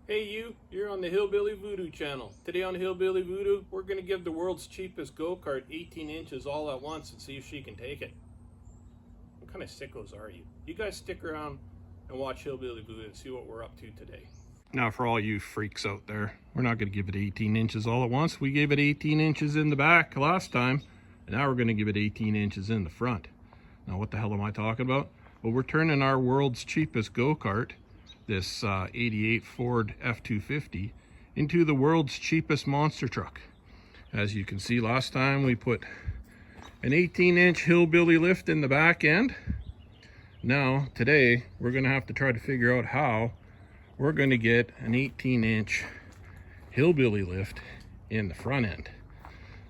Hey you're on the HillBilly Voodoo channel. Today on HillBilly Voodoo, we're going to give the world's cheapest go-kart 18 inches all at once and see if she can take it. What kind of sickos are you? You guys stick around and watch HillBilly Voodoo and see what we're up to today. Now for all you freaks out there, we're not going to give it 18 inches all at once. We gave it 18 inches in the back last time, and now we're going to give it 18 inches in the front. Now what the hell am I talking about? Well, we're turning our world's cheapest go-kart, this 88 Ford F-250, into the world's cheapest monster truck. As you can see, last time we put an 18-inch HillBilly lift in the back end. Now today we're going to have to try to figure out how we're going to get an 18-inch HillBilly lift in the front end.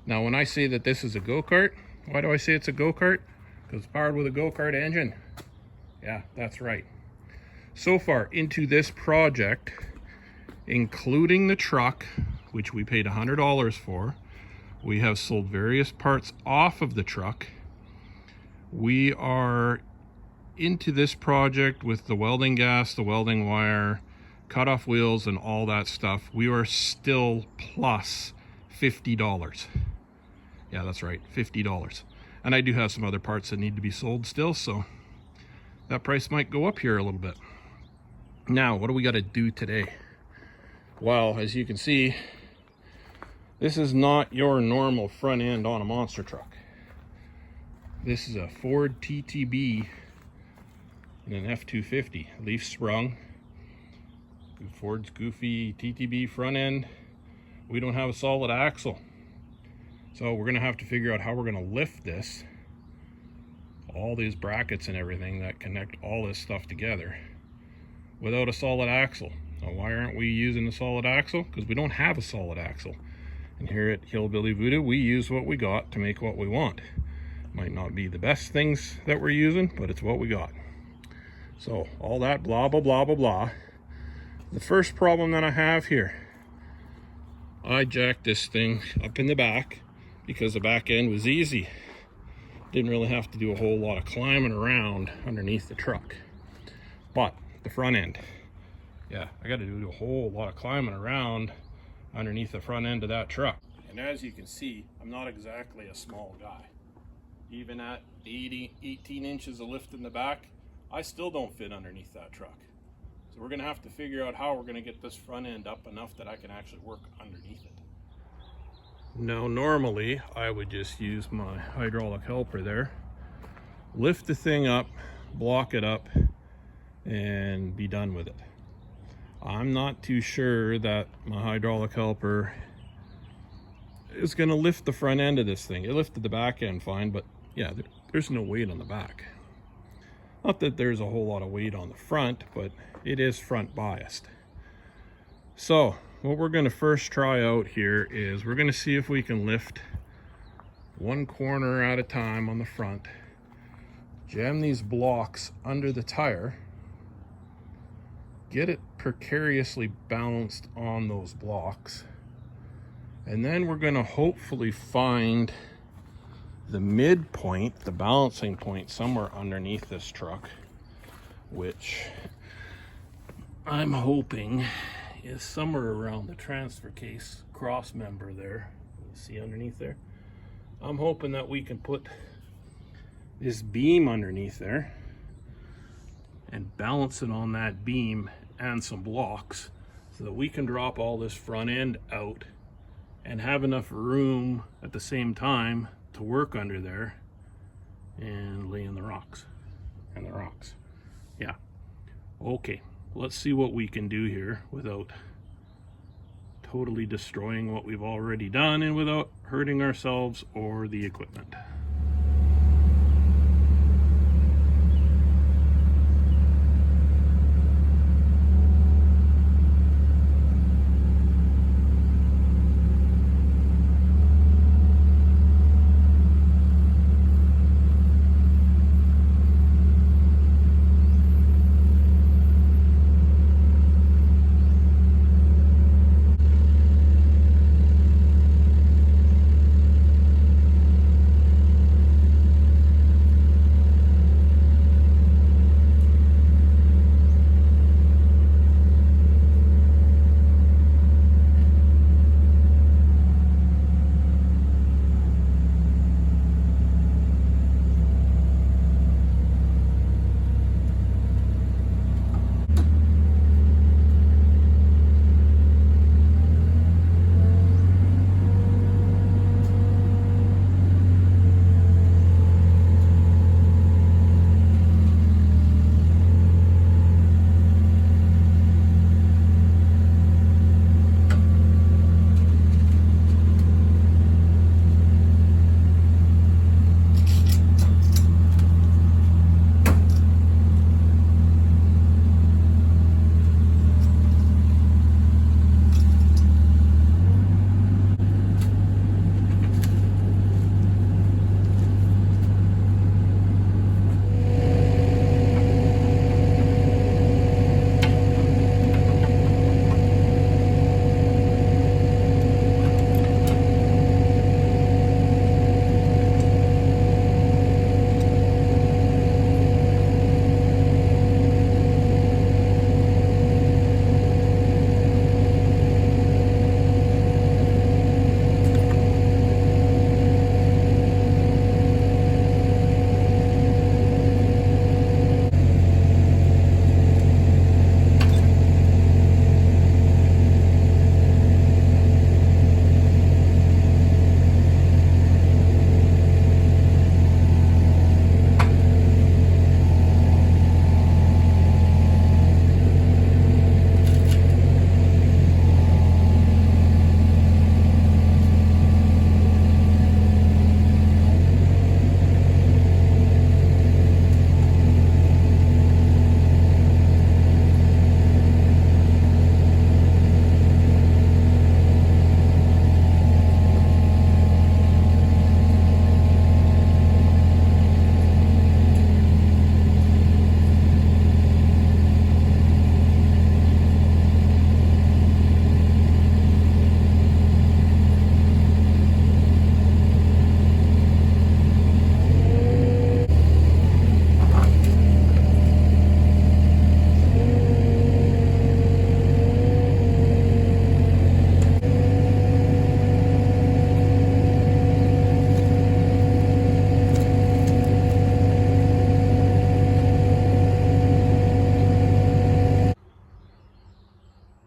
Now when I say that this is a go-kart, why do I say it's a go-kart? Because it's powered with a go-kart engine. Yeah, that's right. So far into this project, including the truck, which we paid $100 for, we have sold various parts off of the truck. We are into this project with the welding gas, the welding wire, cut-off wheels, and all that stuff. We are still plus $50. Yeah, that's right, $50. And I do have some other parts that need to be sold still, so that price might go up here a little bit. Now, what do we got to do today? Well, as you can see, this is not your normal front end on a monster truck. This is a Ford TTB and an F-250 leaf sprung. Ford's goofy TTB front end. We don't have a solid axle, so we're gonna have to figure out how we're gonna lift this, all these brackets and everything that connect all this stuff together, without a solid axle. Now, why aren't we using a solid axle? Because we don't have a solid axle. And here at HillBilly Voodoo, we use what we got to make what we want. Might not be the best things that we're using, but it's what we got. So all that blah blah blah blah blah. The first problem that I have here, I jacked this thing up in the back because the back end was easy. Didn't really have to do a whole lot of climbing around underneath the truck. But the front end, yeah, I got to do a whole lot of climbing around underneath the front end of that truck. And as you can see, I'm not exactly a small guy. Even at 18 inches of lift in the back, I still don't fit underneath that truck. So we're going to have to figure out how we're going to get this front end up enough that I can actually work underneath it. Now normally I would just use my hydraulic helper there, lift the thing up, block it up, and be done with it. I'm not too sure that my hydraulic helper is going to lift the front end of this thing. It lifted the back end fine, but yeah, there's no weight on the back. Not that there's a whole lot of weight on the front, but it is front biased. So what we're going to first try out here is we're going to see if we can lift one corner at a time on the front, jam these blocks under the tire, get it precariously balanced on those blocks, and then we're going to hopefully find the midpoint, the balancing point, somewhere underneath this truck, which I'm hoping is somewhere around the transfer case cross member there. You see underneath there? I'm hoping that we can put this beam underneath there and balance it on that beam and some blocks so that we can drop all this front end out and have enough room at the same time to work under there and lay in the rocks. Yeah. Okay, let's see what we can do here without totally destroying what we've already done and without hurting ourselves or the equipment.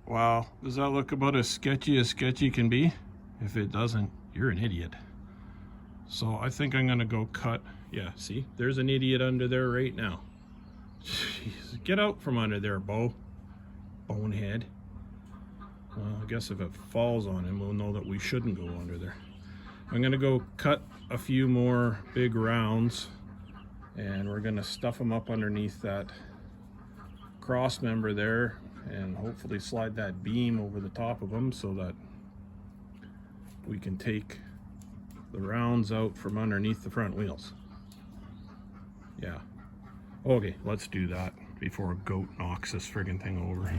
Wow, does that look about as sketchy can be? If it doesn't, you're an idiot. So I think I'm gonna go cut. Yeah, see, there's an idiot under there right now. Jeez, get out from under there, bonehead. Well, I guess if it falls on him, we'll know that we shouldn't go under there. I'm gonna go cut a few more big rounds, and we're gonna stuff them up underneath that cross member there, and hopefully slide that beam over the top of them so that we can take the rounds out from underneath the front wheels. Yeah. Okay, let's do that before a goat knocks this friggin' thing over.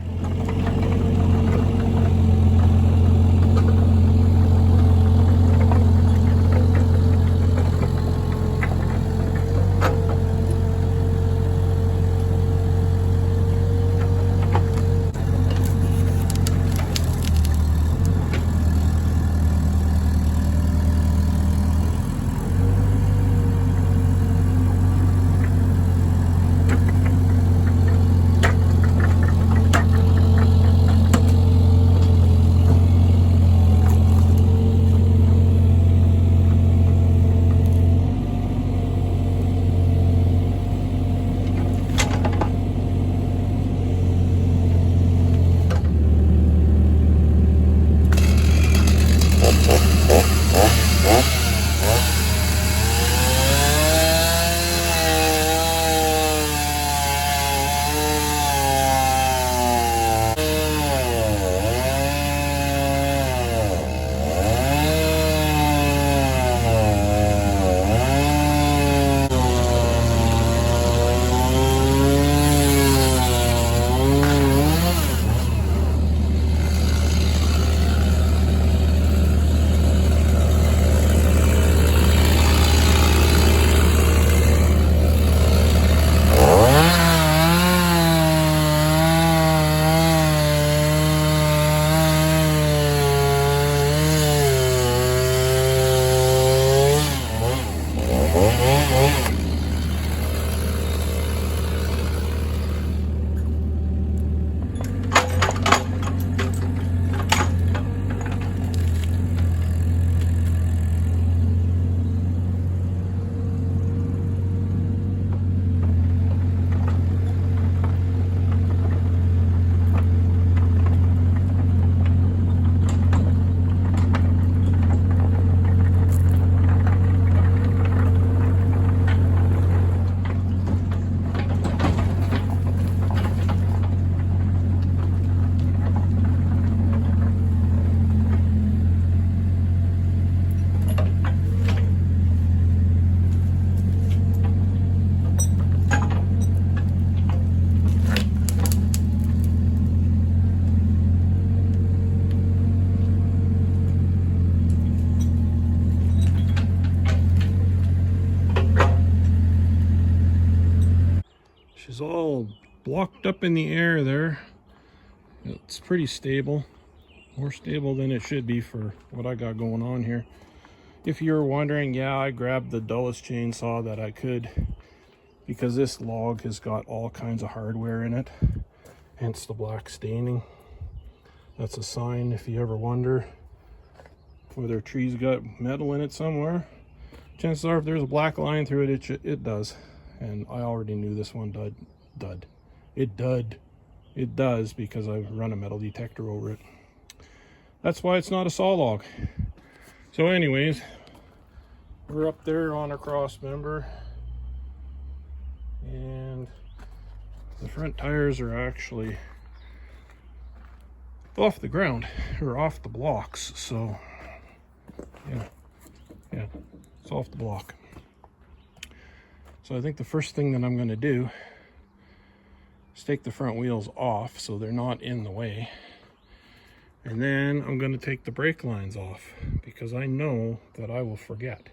She's all blocked up in the air there. It's pretty stable, more stable than it should be for what I got going on here. If you're wondering, yeah, I grabbed the dullest chainsaw that I could because this log has got all kinds of hardware in it, hence the black staining. That's a sign if you ever wonder whether a tree's got metal in it somewhere. Chances are if there's a black line through it, it does. And I already knew this one dud. It does because I've run a metal detector over it. That's why it's not a saw log. So anyways, we're up there on a cross member, and the front tires are actually off the ground, or off the blocks. So yeah, it's off the block. So I think the first thing that I'm going to do is take the front wheels off so they're not in the way. And then I'm going to take the brake lines off because I know that I will forget.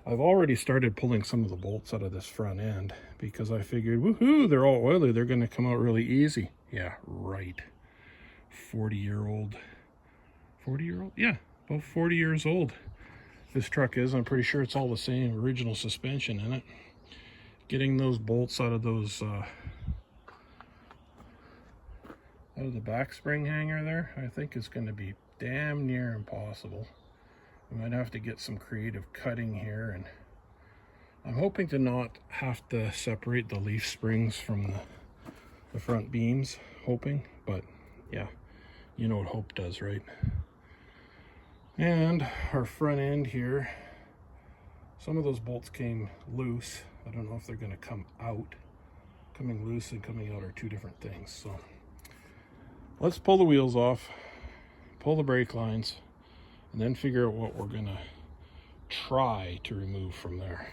I've already started pulling some of the bolts out of this front end because I figured, woohoo, they're all oily, they're going to come out really easy. Yeah, right. 40-year-old? Yeah, about 40 years old this truck is. I'm pretty sure it's all the same original suspension in it. Getting those bolts out of those out of the back spring hanger there, I think is going to be damn near impossible. We might have to get some creative cutting here, and I'm hoping to not have to separate the leaf springs from the front beams, hoping, but yeah, you know what hope does, right? And our front end here, some of those bolts came loose. I don't know if they're going to come out. Coming loose and coming out are two different things. So let's pull the wheels off, pull the brake lines, and then figure out what we're going to try to remove from there.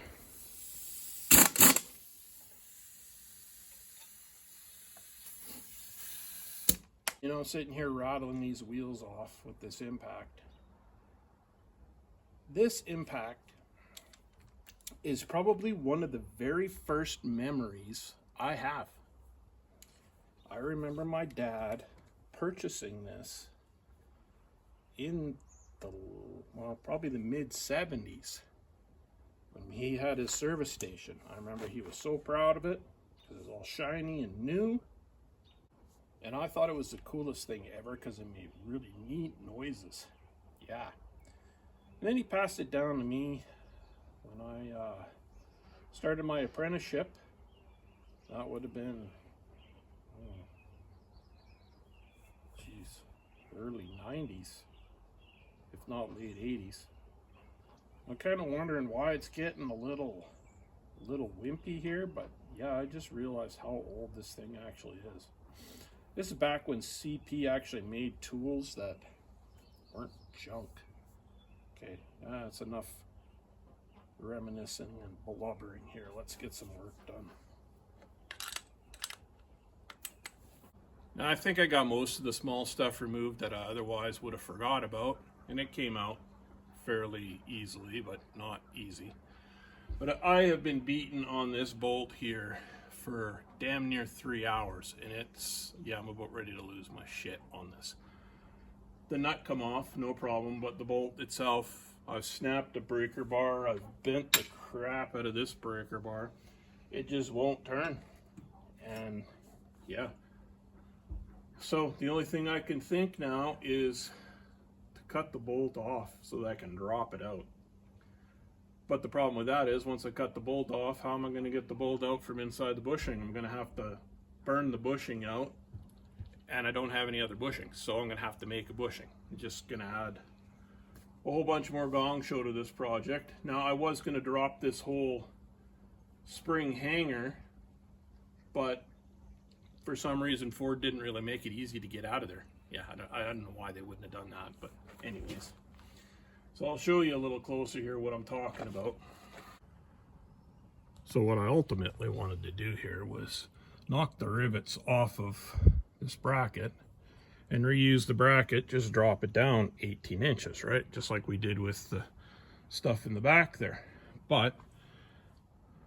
You know, sitting here rattling these wheels off with this impact. This impact is probably one of the very first memories I have. I remember my dad purchasing this in the, well, probably the mid-70s when he had his service station. I remember he was so proud of it because it was all shiny and new. And I thought it was the coolest thing ever because it made really neat noises. Yeah. And then he passed it down to me when I started my apprenticeship. That would have been, early 90s, if not late 80s. I'm kind of wondering why it's getting a little wimpy here, but yeah, I just realized how old this thing actually is. This is back when CP actually made tools that weren't junk. Okay, that's enough reminiscing and blubbering here. Let's get some work done. Now I think I got most of the small stuff removed that I otherwise would have forgot about, and it came out fairly easily, but not easy. But I have been beaten on this bolt here for damn near 3 hours, and it's, yeah, I'm about ready to lose my shit on this. The nut come off, no problem, but the bolt itself, I've snapped the breaker bar, I've bent the crap out of this breaker bar. It just won't turn, and yeah. So the only thing I can think now is to cut the bolt off so that I can drop it out. But the problem with that is once I cut the bolt off, how am I going to get the bolt out from inside the bushing? I'm going to have to burn the bushing out, and I don't have any other bushing, so I'm going to have to make a bushing. I'm just going to add a whole bunch more gong show to this project. Now I was going to drop this whole spring hanger, but for some reason Ford didn't really make it easy to get out of there. Yeah, I don't know why they wouldn't have done that, but anyways. So I'll show you a little closer here what I'm talking about. So what I ultimately wanted to do here was knock the rivets off of this bracket and reuse the bracket, just drop it down 18 inches, right? Just like we did with the stuff in the back there. But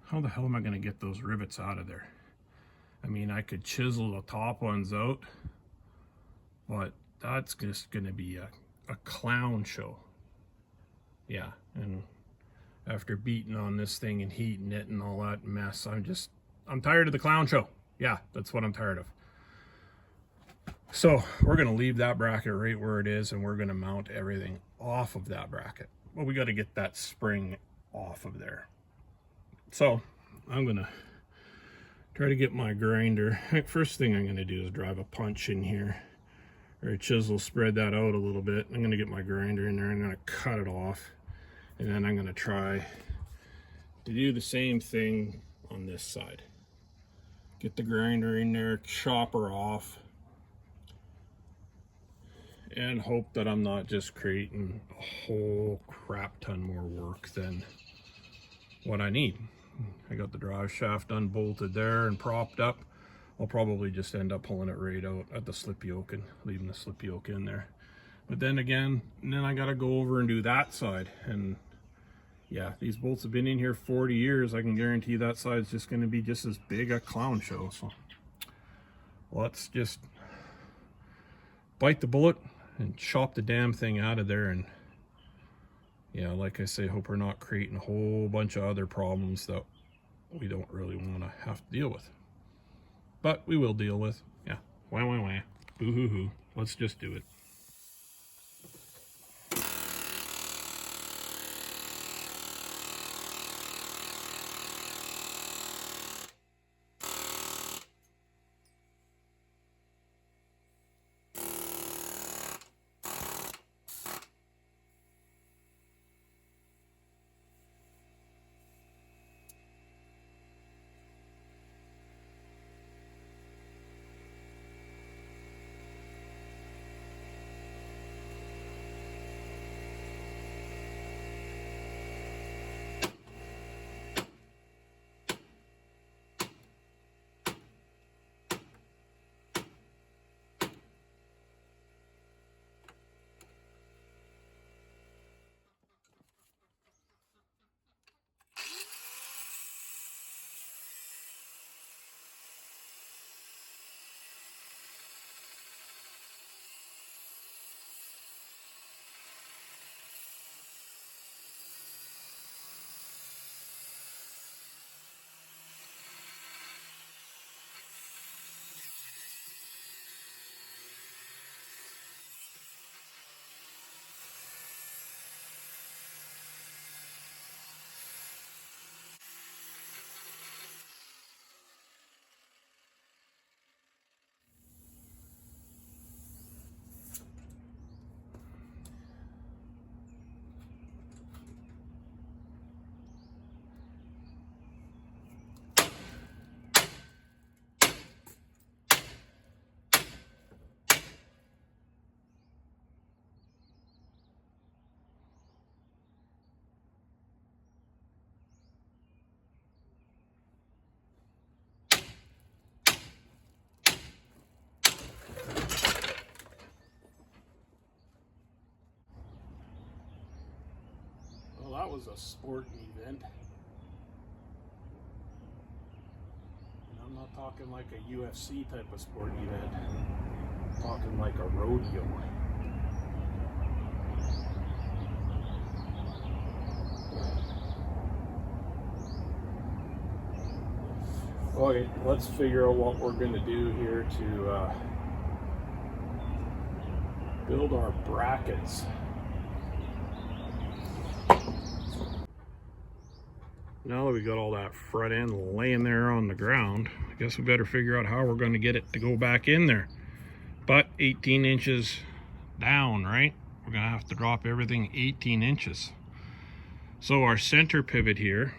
how the hell am I going to get those rivets out of there? I mean, I could chisel the top ones out, but that's just going to be a clown show. Yeah, and after beating on this thing and heating it and all that mess, I'm tired of the clown show. Yeah, that's what I'm tired of. So we're going to leave that bracket right where it is, and we're going to mount everything off of that bracket. Well, we got to get that spring off of there. So I'm going to try to get my grinder. First thing I'm going to do is drive a punch in here, or a chisel, spread that out a little bit. I'm going to get my grinder in there. I'm going to cut it off, and then I'm going to try to do the same thing on this side. Get the grinder in there, chop her off, and hope that I'm not just creating a whole crap ton more work than what I need. I got the drive shaft unbolted there and propped up. I'll probably just end up pulling it right out at the slip yoke and leaving the slip yoke in there. But then again, I gotta go over and do that side. And yeah, these bolts have been in here 40 years. I can guarantee that side's just gonna be just as big a clown show. So let's just bite the bullet and chop the damn thing out of there. And yeah, like I say, hope we're not creating a whole bunch of other problems that we don't really want to have to deal with. But we will deal with. Yeah, wah, wah, wah. Boo-hoo-hoo. Let's just do it. Well, that was a sporting event. And I'm not talking like a UFC type of sporting event. I'm talking like a rodeo. Okay, let's figure out what we're going to do here to build our brackets. Now that we got all that front end laying there on the ground, I guess we better figure out how we're going to get it to go back in there. But 18 inches down, right? We're going to have to drop everything 18 inches. So our center pivot here,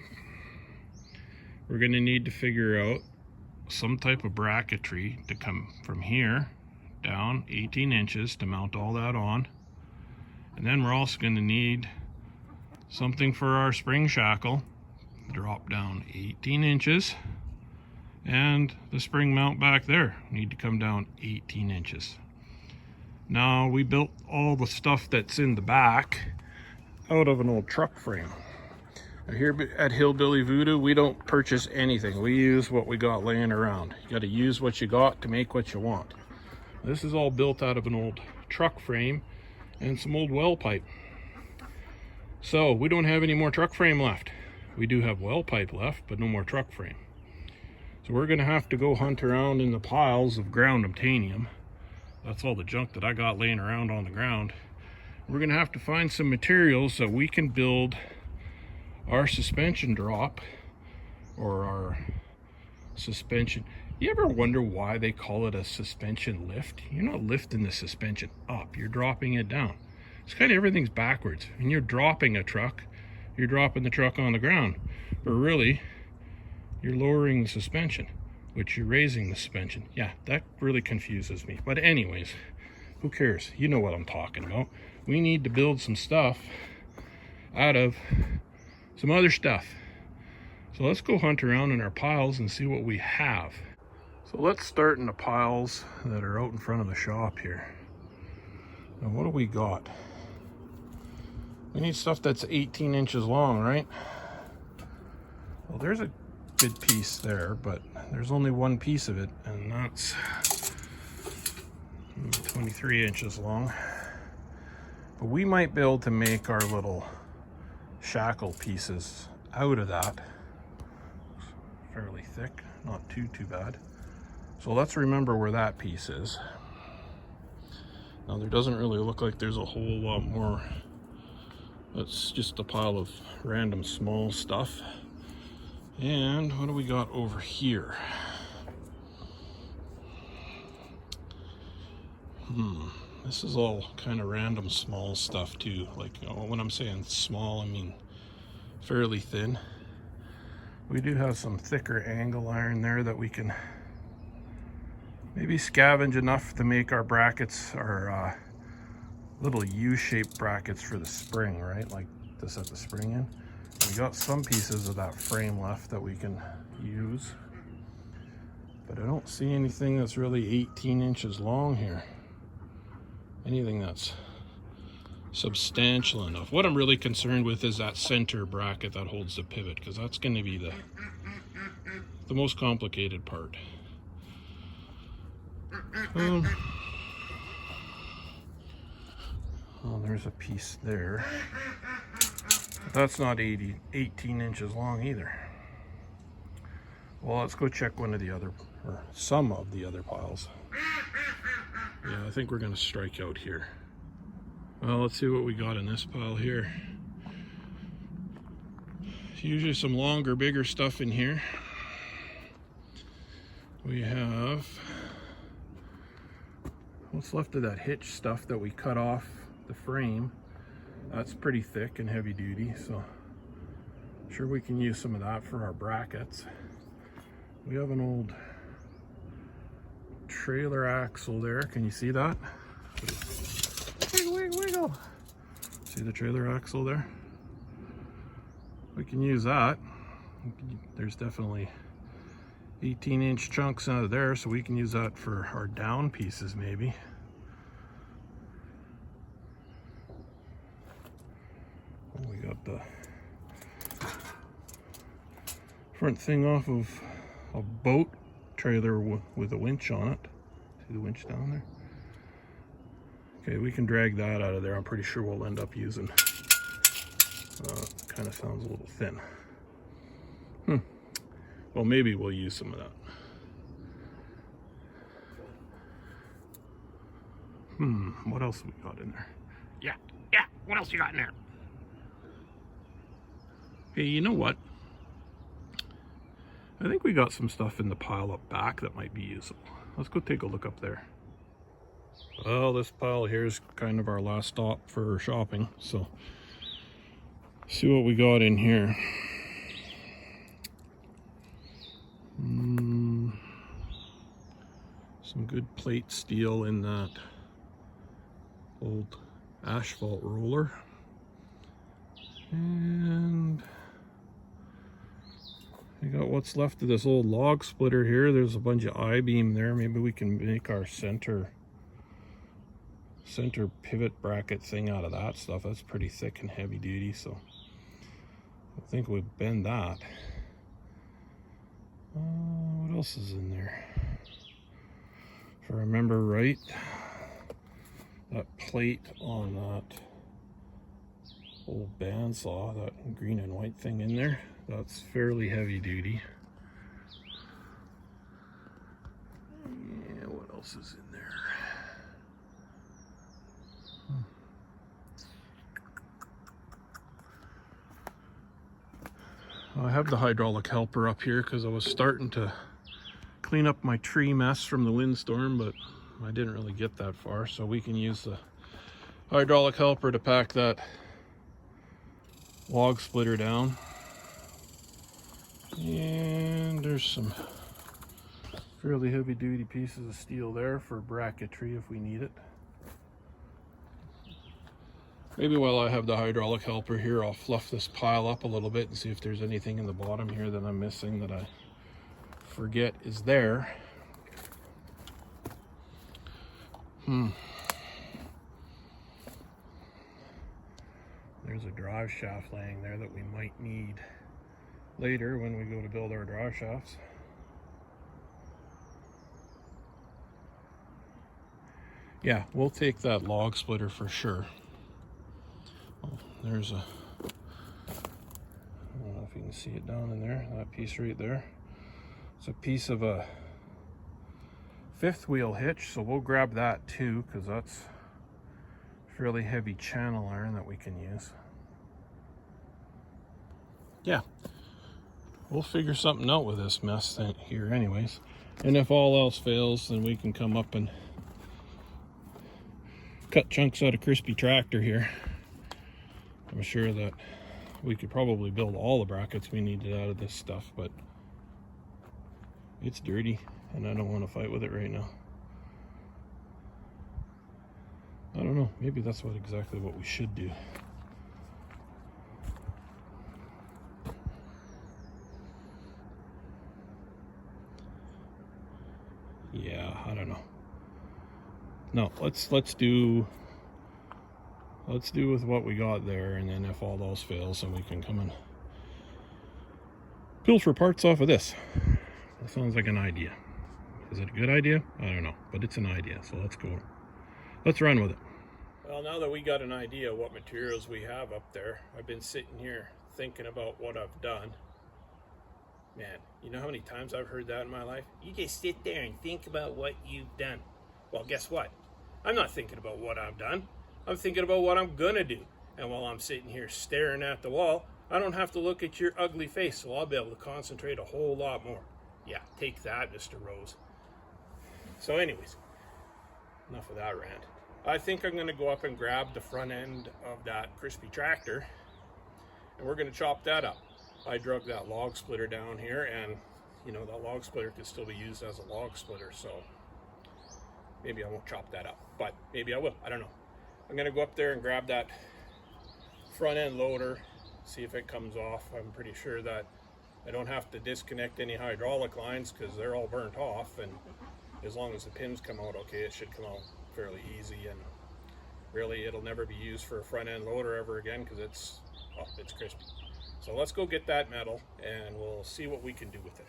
we're going to need to figure out some type of bracketry to come from here down 18 inches to mount all that on. And then we're also going to need something for our spring shackle. Drop down 18 inches, and the spring mount back there need to come down 18 inches. Now we built all the stuff that's in the back out of an old truck frame. Now here at HillBilly Voodoo, we don't purchase anything. We use what we got laying around. You got to use what you got to make what you want. This is all built out of an old truck frame and some old well pipe. So we don't have any more truck frame left. We do have well pipe left, but no more truck frame. So we're gonna have to go hunt around in the piles of ground obtainium. That's all the junk that I got laying around on the ground. We're gonna have to find some materials so we can build our suspension drop, or our suspension. You ever wonder why they call it a suspension lift? You're not lifting the suspension up, you're dropping it down. It's kind of everything's backwards. When you're dropping a truck, you're dropping the truck on the ground, but really you're lowering the suspension, which you're raising the suspension. Yeah, that really confuses me. But anyways, who cares? You know what I'm talking about. We need to build some stuff out of some other stuff. So let's go hunt around in our piles and see what we have. So let's start in the piles that are out in front of the shop here. Now what do we got? We need stuff that's 18 inches long, right? Well, there's a good piece there, but there's only one piece of it, and that's 23 inches long. But we might be able to make our little shackle pieces out of that. Fairly thick, not too bad. So let's remember where that piece is. Now there doesn't really look like there's a whole lot more. That's just a pile of random small stuff. And what do we got over here? This is all kind of random small stuff too. Like, when I'm saying small, I mean fairly thin. We do have some thicker angle iron there that we can maybe scavenge enough to make our brackets, our little U-shaped brackets for the spring, right? Like to set the spring in. We got some pieces of that frame left that we can use, but I don't see anything that's really 18 inches long here. Anything that's substantial enough. What I'm really concerned with is that center bracket that holds the pivot, because that's going to be the most complicated part. Oh, there's a piece there. That's not 18 inches long either. Well, let's go check one of the other, or some of the other piles. Yeah, I think we're going to strike out here. Well, let's see what we got in this pile here. Usually some longer, bigger stuff in here. We have what's left of that hitch stuff that we cut off the frame. That's pretty thick and heavy duty, so I'm sure we can use some of that for our brackets. We have an old trailer axle there. Can you see that? Wiggle, wiggle. See the trailer axle there? We can use that. There's definitely 18-inch chunks out of there, so we can use that for our down pieces maybe. We got the front thing off of a boat trailer with a winch on it. See the winch down there? Okay, we can drag that out of there. I'm pretty sure we'll end up using. Kind of sounds a little thin. Well, maybe we'll use some of that. What else we got in there? Yeah, what else you got in there? Hey, you know what? I think we got some stuff in the pile up back that might be usable. Let's go take a look up there. Well, this pile here is kind of our last stop for shopping, so see what we got in here. Some good plate steel in that old asphalt roller. And we got what's left of this old log splitter here. There's a bunch of I-beam there. Maybe we can make our center pivot bracket thing out of that stuff. That's pretty thick and heavy duty, so I think we'll bend that. What else is in there? If I remember right, that plate on that old bandsaw, that green and white thing in there, that's fairly heavy duty. Yeah, what else is in there? I have the hydraulic helper up here because I was starting to clean up my tree mess from the windstorm, but I didn't really get that far, so we can use the hydraulic helper to pack that log splitter down. And there's some fairly heavy duty pieces of steel there for bracketry if we need it. Maybe while I have the hydraulic helper here, I'll fluff this pile up a little bit and see if there's anything in the bottom here that I'm missing that I forget is there. There's a drive shaft laying there that we might need later when we go to build our drive shafts. Yeah, we'll take that log splitter for sure. Oh, there's a, I don't know if you can see it down in there, that piece right there. It's a piece of a fifth wheel hitch, so we'll grab that too, because that's fairly heavy channel iron that we can use. Yeah, we'll figure something out with this mess thing here anyways. And if all else fails, then we can come up and cut chunks out of crispy tractor here. I'm sure that we could probably build all the brackets we needed out of this stuff, but it's dirty and I don't want to fight with it right now. I don't know, maybe that's exactly what we should do. Yeah, I don't know. No, let's do with what we got there, and then if all else fails, then we can come and pilfer parts off of this. That sounds like an idea. Is it a good idea? I don't know, but it's an idea, so let's go. Let's run with it. Well, now that we got an idea of what materials we have up there, I've been sitting here thinking about what I've done. Man, you know how many times I've heard that in my life? You just sit there and think about what you've done. Well, guess what? I'm not thinking about what I've done. I'm thinking about what I'm gonna do. And while I'm sitting here staring at the wall, I don't have to look at your ugly face, so I'll be able to concentrate a whole lot more. Yeah, take that, Mr. Rose. So anyways, enough of that rant. I think I'm gonna go up and grab the front end of that crispy tractor, and we're gonna chop that up. I drug that log splitter down here, and you know, that log splitter could still be used as a log splitter, so maybe I won't chop that up, but maybe I will, I don't know. I'm gonna go up there and grab that front end loader, see if it comes off. I'm pretty sure that I don't have to disconnect any hydraulic lines because they're all burnt off, and as long as the pins come out okay, it should come out fairly easy, and really it'll never be used for a front end loader ever again because it's crispy. So let's go get that metal and we'll see what we can do with it.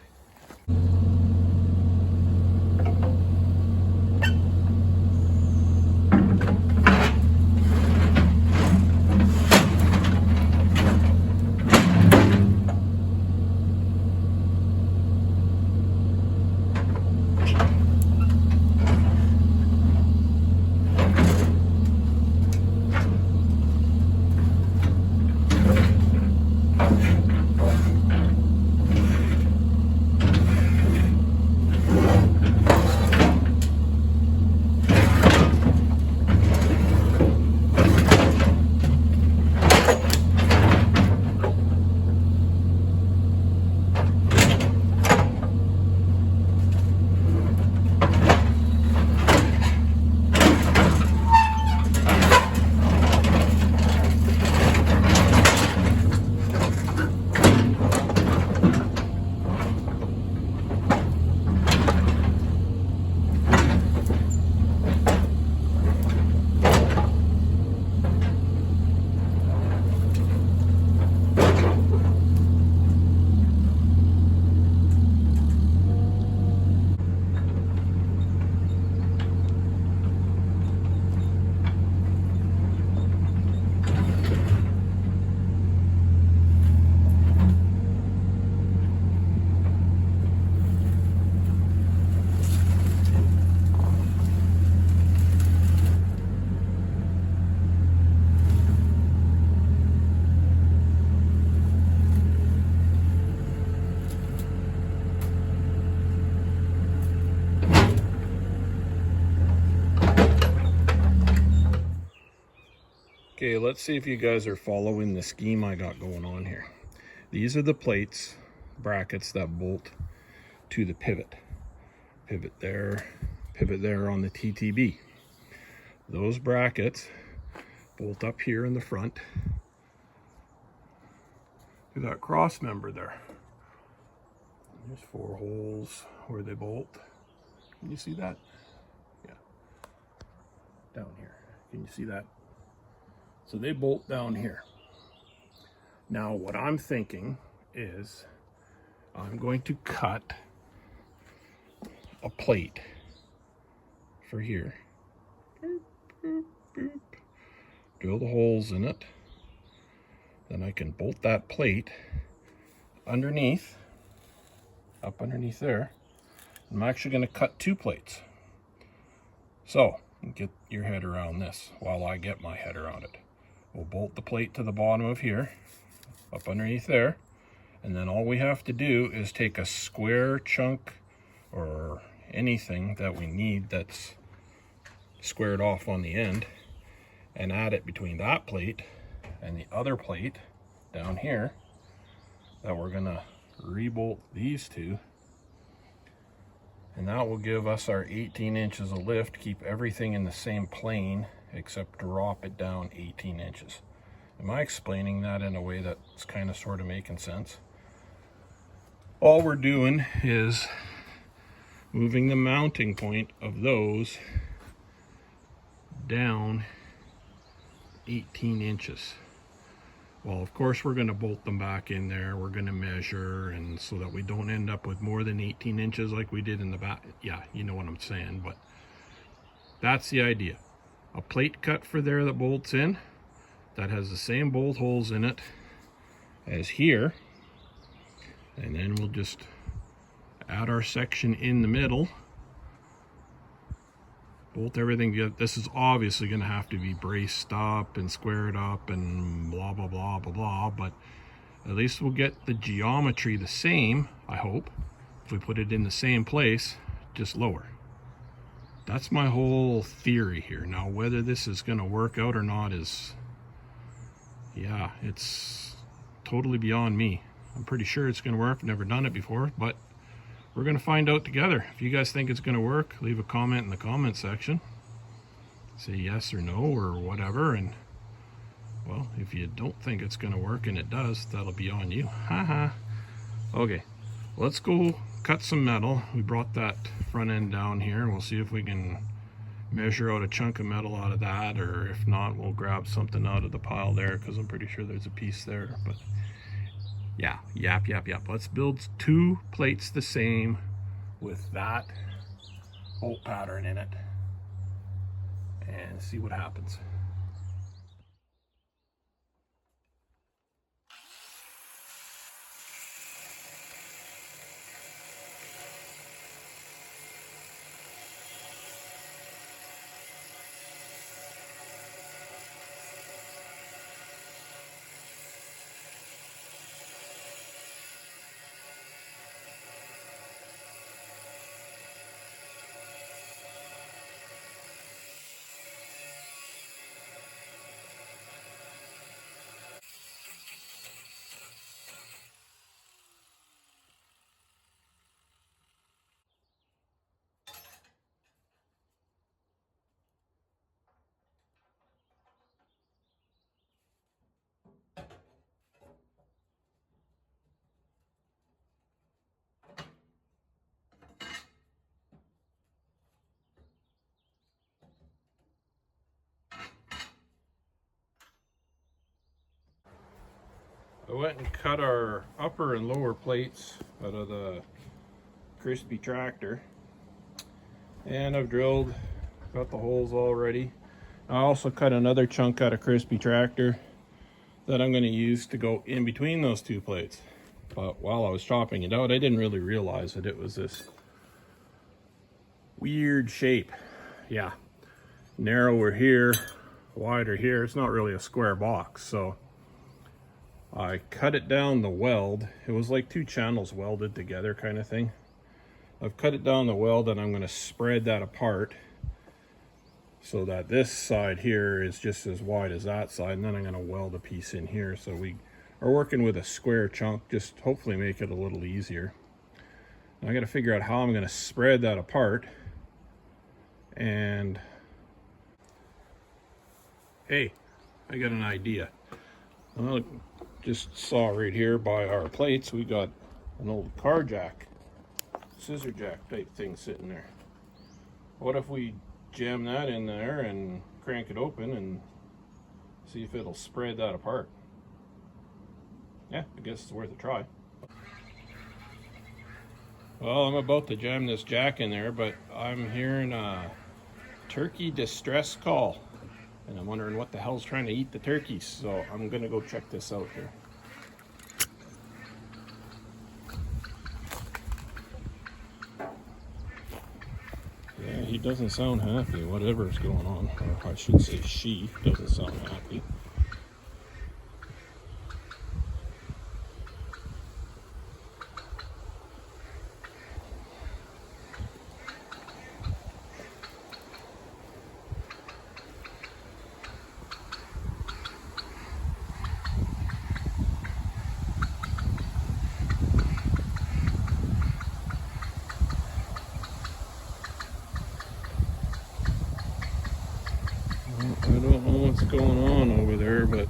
Okay, let's see if you guys are following the scheme I got going on here. These are the plates, brackets that bolt to the pivot. Pivot there on the TTB. Those brackets bolt up here in the front to that cross member there. There's 4 holes where they bolt. Can you see that? Yeah. Down here. Can you see that? So they bolt down here. Now what I'm thinking is I'm going to cut a plate for here. Drill the holes in it. Then I can bolt that plate underneath, up underneath there. I'm actually going to cut 2 plates. So get your head around this while I get my head around it. We'll bolt the plate to the bottom of here, up underneath there, and then all we have to do is take a square chunk or anything that we need that's squared off on the end and add it between that plate and the other plate down here that we're gonna rebolt these two, and that will give us our 18 inches of lift, keep everything in the same plane except drop it down 18 inches. Am I explaining that in a way that's kind of sort of making sense? All we're doing is moving the mounting point of those down 18 inches. Well, of course, we're going to bolt them back in there. We're going to measure, and so that we don't end up with more than 18 inches like we did in the back. Yeah, you know what I'm saying, but that's the idea. A plate cut for there that bolts in, that has the same bolt holes in it as here. And then we'll just add our section in the middle, bolt everything together. This is obviously going to have to be braced up and squared up and blah blah blah blah blah, but at least we'll get the geometry the same, I hope, if we put it in the same place, just lower. That's my whole theory here. Now whether this is going to work out or not is, yeah, it's totally beyond me. I'm pretty sure it's going to work. Never done it before, but we're going to find out together. If you guys think it's going to work, leave a comment in the comment section. Say yes or no or whatever. And, well, if you don't think it's going to work and it does, that'll be on you. Haha. Okay, let's go cut some metal. We brought that front end down here, and we'll see if we can measure out a chunk of metal out of that, or if not, we'll grab something out of the pile there, because I'm pretty sure there's a piece there. But yeah, yap. Let's build two plates the same with that bolt pattern in it and see what happens. I went and cut our upper and lower plates out of the crispy tractor, and I've drilled, got the holes all ready. I also cut another chunk out of crispy tractor that I'm going to use to go in between those two plates. But while I was chopping it out, I didn't really realize that it was this weird shape. Yeah, narrower here, wider here. It's not really a square box, so I cut it down the weld. It was like two channels welded together kind of thing. I've cut it down the weld, and I'm going to spread that apart so that this side here is just as wide as that side, and then I'm going to weld a piece in here. So we are working with a square chunk, just hopefully make it a little easier. I got to figure out how I'm going to spread that apart. And hey, I got an idea. Well, just saw right here by our plates, we got an old car jack, scissor jack type thing sitting there. What if we jam that in there and crank it open and see if it'll spread that apart? Yeah, I guess it's worth a try. Well, I'm about to jam this jack in there, but I'm hearing a turkey distress call. And I'm wondering what the hell's trying to eat the turkeys, so I'm gonna go check this out here. Yeah, he doesn't sound happy, whatever's going on. Or I should say she doesn't sound happy. I don't know what's going on over there, but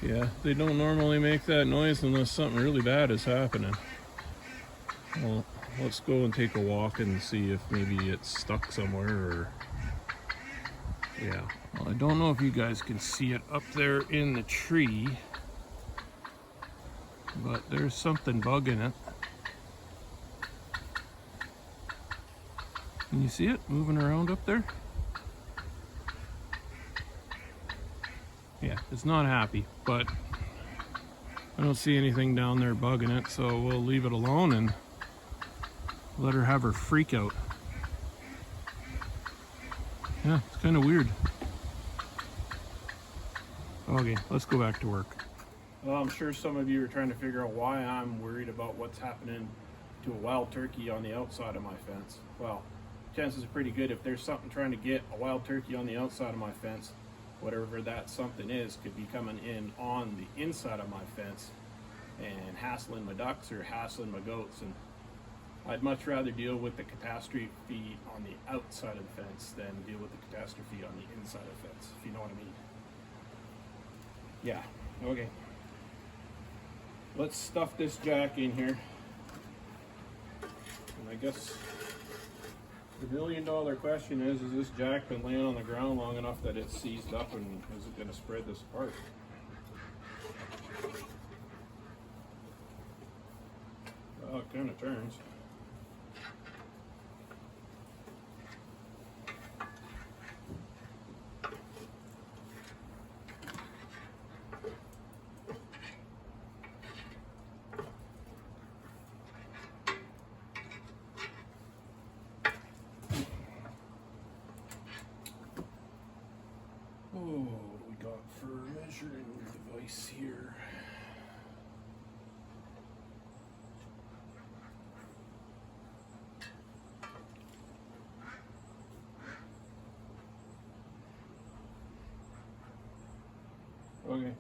yeah, they don't normally make that noise unless something really bad is happening. Well, let's go and take a walk and see if maybe it's stuck somewhere or... Yeah. Well, I don't know if you guys can see it up there in the tree, but there's something bugging it. Can you see it moving around up there? Yeah, it's not happy, but I don't see anything down there bugging it, so we'll leave it alone and let her have her freak out. Yeah, it's kind of weird. Okay, let's go back to work. Well, I'm sure some of you are trying to figure out why I'm worried about what's happening to a wild turkey on the outside of my fence. Well, chances are pretty good if there's something trying to get a wild turkey on the outside of my fence, whatever that something is could be coming in on the inside of my fence and hassling my ducks or hassling my goats. And I'd much rather deal with the catastrophe on the outside of the fence than deal with the catastrophe on the inside of the fence, if you know what I mean. Yeah, okay. Let's stuff this jack in here. And I guess the million-dollar question is this jack been laying on the ground long enough that it's seized up, and is it going to spread this apart? Well, it kind of turns. Oh, what do we got for a measuring device here? Okay,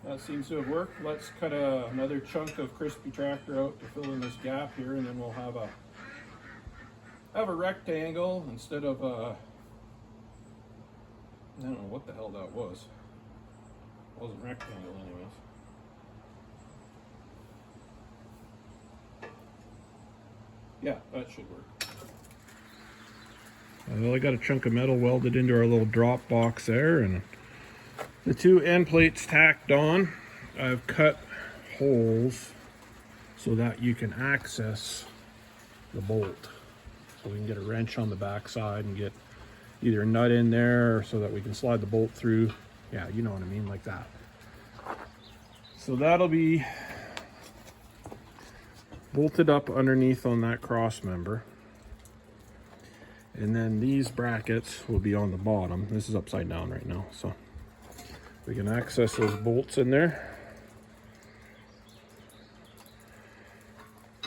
that seems to have worked. Let's cut another chunk of crispy tractor out to fill in this gap here, and then we'll have a rectangle instead of a... I don't know what the hell that was. It wasn't rectangle anyways. Yeah, that should work. Well, I got a chunk of metal welded into our little drop box there, and the two end plates tacked on. I've cut holes so that you can access the bolt. So we can get a wrench on the back side and get either a nut in there so that we can slide the bolt through. Yeah, you know what I mean, like that. So that'll be bolted up underneath on that cross member. And then these brackets will be on the bottom. This is upside down right now, so we can access those bolts in there.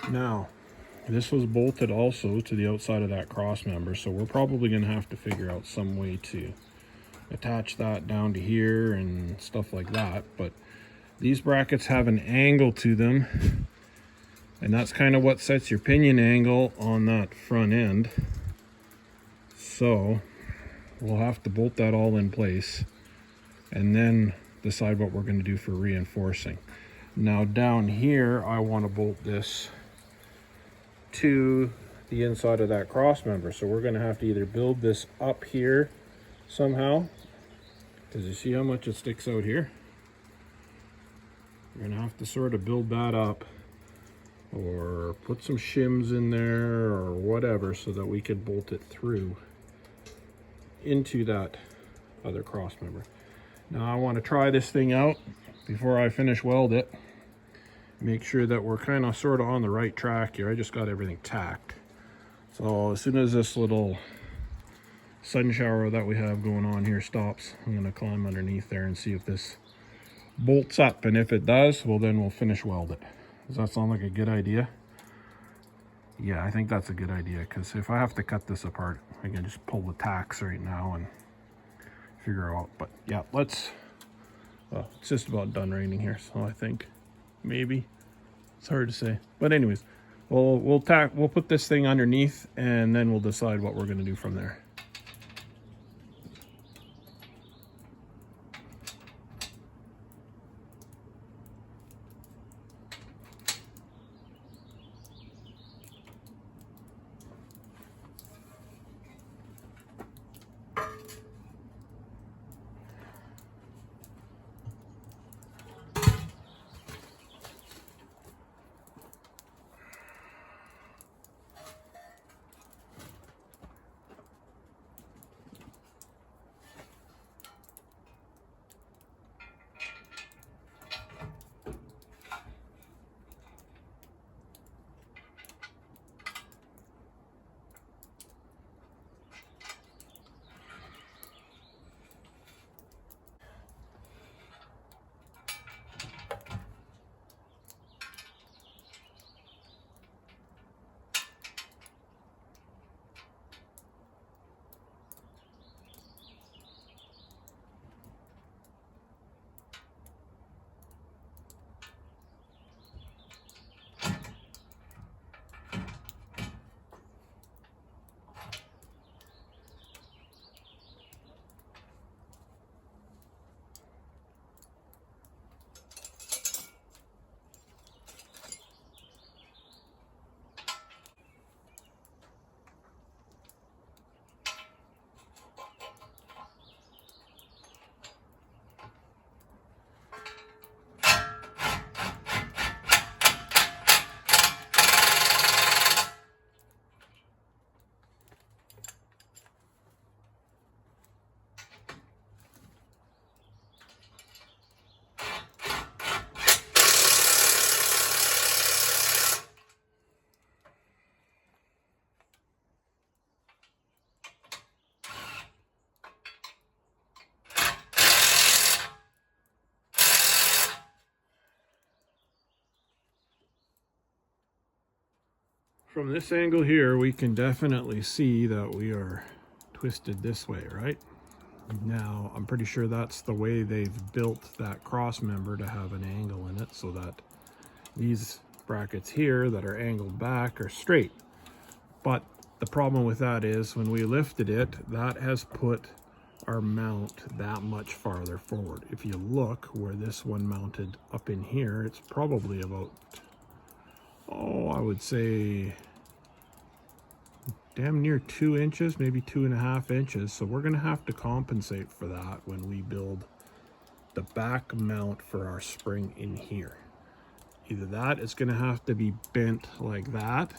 Now, this was bolted also to the outside of that cross member, so we're probably going to have to figure out some way to attach that down to here and stuff like that. But these brackets have an angle to them, and that's kind of what sets your pinion angle on that front end. So we'll have to bolt that all in place and then decide what we're going to do for reinforcing. Now down here, I want to bolt this to the inside of that cross member, so we're going to have to either build this up here somehow, because you see how much it sticks out here. We're going to have to sort of build that up or put some shims in there or whatever so that we could bolt it through into that other cross member. Now I want to try this thing out before I finish weld it. Make sure that we're kind of sort of on the right track here. I just got everything tacked. So as soon as this little sun shower that we have going on here stops, I'm going to climb underneath there and see if this bolts up. And if it does, well then we'll finish weld it. Does that sound like a good idea? Yeah, I think that's a good idea, because if I have to cut this apart, I can just pull the tacks right now and figure out. But yeah, well, it's just about done raining here, so I think maybe it's hard to say. But anyways, we'll put this thing underneath, and then we'll decide what we're going to do from there. From this angle here, we can definitely see that we are twisted this way, right? Now, I'm pretty sure that's the way they've built that cross member, to have an angle in it, so that these brackets here that are angled back are straight. But the problem with that is, when we lifted it, that has put our mount that much farther forward. If you look where this one mounted up in here, it's probably about, I would say damn near 2 inches, maybe 2.5 inches. So we're going to have to compensate for that when we build the back mount for our spring in here. Either that is going to have to be bent like that,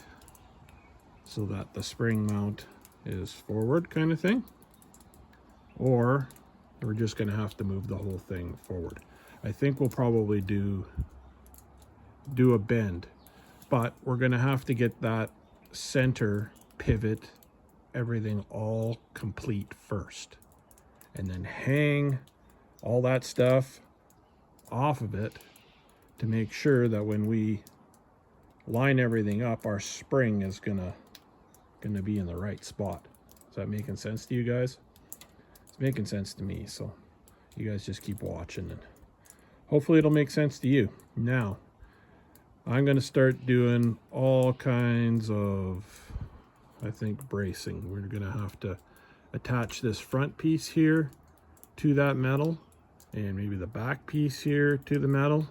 so that the spring mount is forward kind of thing, or we're just going to have to move the whole thing forward. I think we'll probably do a bend, but we're going to have to get that center pivot, everything all complete first, and then hang all that stuff off of it to make sure that when we line everything up, our spring is gonna be in the right spot. Is that making sense to you guys? It's making sense to me, so you guys just keep watching and hopefully it'll make sense to you. Now, I'm gonna start doing all kinds of, I think, bracing. We're gonna have to attach this front piece here to that metal, and maybe the back piece here to the metal.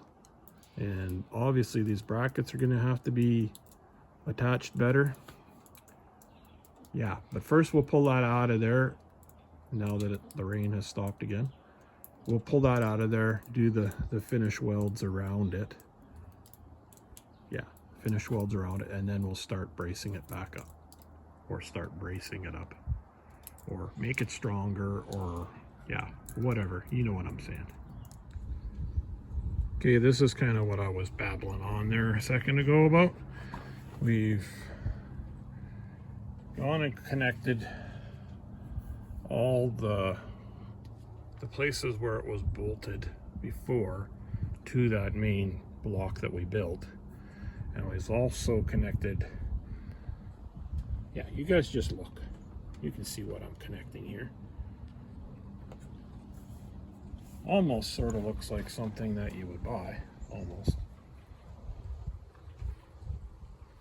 And obviously these brackets are gonna have to be attached better. Yeah, but first we'll pull that out of there. Now that the rain has stopped again, we'll pull that out of there, do the finish welds around it. Yeah, finish welds around it, and then we'll start bracing it back up, or start bracing it up, or make it stronger, or yeah, whatever, you know what I'm saying. Okay, this is kind of what I was babbling on there a second ago about. We've gone and connected all the places where it was bolted before to that main block that we built, and we've also connected, yeah, you guys just look, you can see what I'm connecting here. Almost sort of looks like something that you would buy, almost.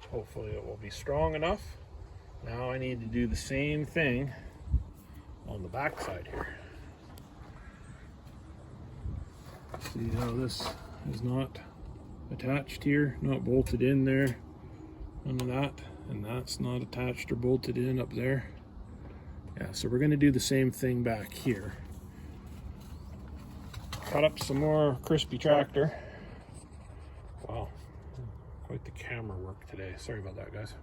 Hopefully it will be strong enough. Now I need to do the same thing on the back side here. See how this is not attached here, not bolted in there, none of that, and that's not attached or bolted in up there. Yeah, so we're going to do the same thing back here. Cut up some more crispy tractor. Wow, quite the camera work today. Sorry about that, guys.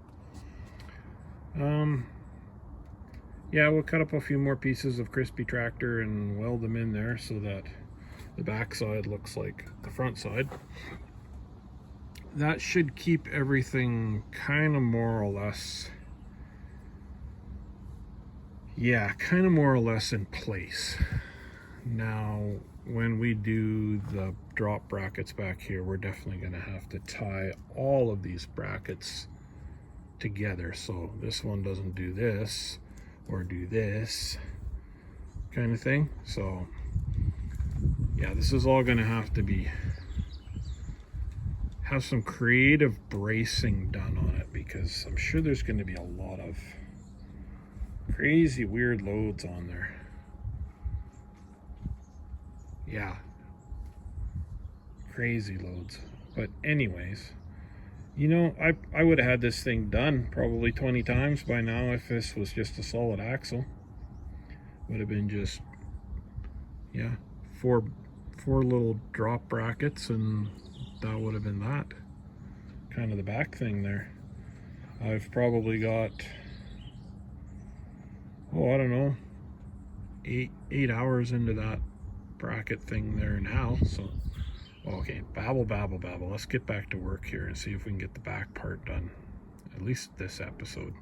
Yeah, we'll cut up a few more pieces of crispy tractor and weld them in there so that the back side looks like the front side. That should keep everything kind of more or less, yeah, kind of more or less in place. Now, when we do the drop brackets back here, we're definitely going to have to tie all of these brackets together so this one doesn't do this or do this kind of thing. So yeah, this is all going to have to have some creative bracing done on it, because I'm sure there's going to be a lot of crazy weird loads on there. Yeah, crazy loads. But anyways, you know, I would have had this thing done probably 20 times by now if this was just a solid axle. Would have been just, yeah, four little drop brackets, and that would have been that. Kind of the back thing there. I've probably got, oh, I don't know, eight hours into that bracket thing there now. So okay, babble. Let's get back to work here and see if we can get the back part done, at least this episode.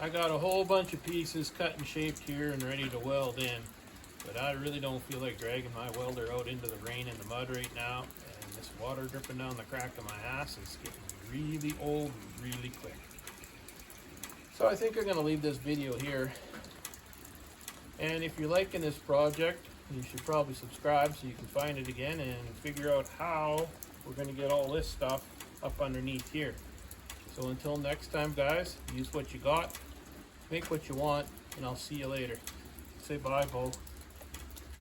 I got a whole bunch of pieces cut and shaped here and ready to weld in, but I really don't feel like dragging my welder out into the rain and the mud right now, and this water dripping down the crack of my ass is getting really old really quick. So I think I'm going to leave this video here, and if you're liking this project, you should probably subscribe so you can find it again and figure out how we're going to get all this stuff up underneath here. So until next time, guys, use what you got, make what you want, and I'll see you later. Say bye, Bo.